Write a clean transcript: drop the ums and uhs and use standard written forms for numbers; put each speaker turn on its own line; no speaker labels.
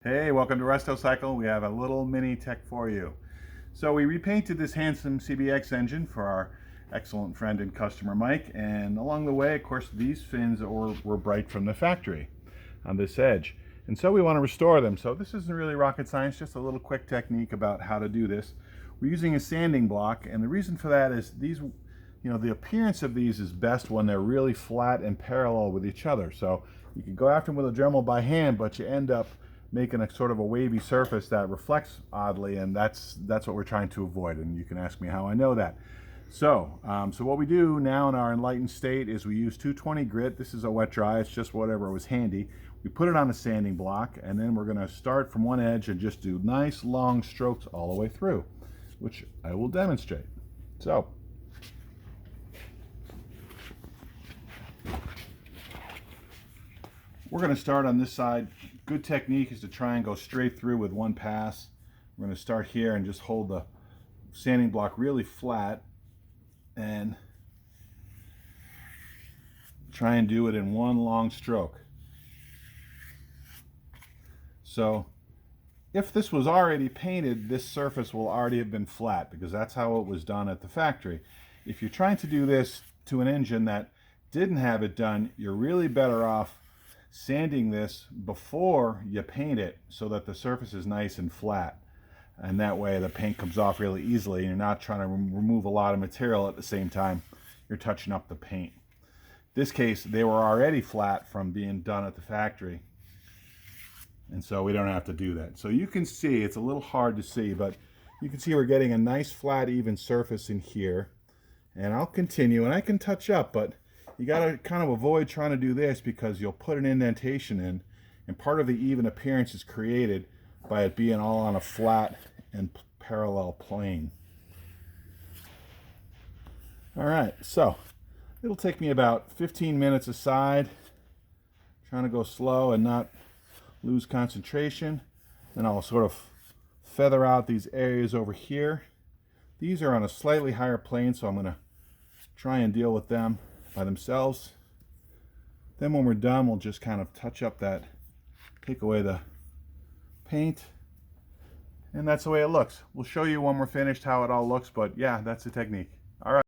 Hey, welcome to RestoCycle. We have a little MiniTech for you. So we repainted this handsome CBX engine for our excellent friend and customer Mike, and along the way, of course, these fins were bright from the factory on this edge. And so we want to restore them. So this isn't really rocket science, just a little quick technique about how to do this. We're using a sanding block, and the reason for that is the appearance of these is best when they're really flat and parallel with each other. So you can go after them with a Dremel by hand, but you end up making a sort of a wavy surface that reflects oddly, and that's what we're trying to avoid. And you can ask me how I know that. So what we do now in our enlightened state is we use 220 grit. This is a wet dry, it's just whatever was handy. We put it on a sanding block, and then we're going to start from one edge and just do nice long strokes all the way through, which I will demonstrate. So we're going to start on this side. Good technique is to try and go straight through with one pass. We're going to start here and just hold the sanding block really flat and try and do it in one long stroke. So if this was already painted, this surface will already have been flat because that's how it was done at the factory. If you're trying to do this to an engine that didn't have it done, you're really better off sanding this before you paint it so that the surface is nice and flat, and that way the paint comes off really easily and you're not trying to remove a lot of material at the same time you're touching up the paint. In this case, they were already flat from being done at the factory, and so we don't have to do that. So you can see, it's a little hard to see, but you can see we're getting a nice flat even surface in here. And I'll continue, and I can touch up, but you got to kind of avoid trying to do this because you'll put an indentation in, and part of the even appearance is created by it being all on a flat and parallel plane. All right, so it'll take me about 15 minutes aside, trying to go slow and not lose concentration. Then I'll sort of feather out these areas over here. These are on a slightly higher plane, so I'm going to try and deal with them by themselves. Then when we're done, we'll just kind of touch up that, take away the paint, and that's the way it looks. We'll show you when we're finished how it all looks, but yeah, that's the technique. All right.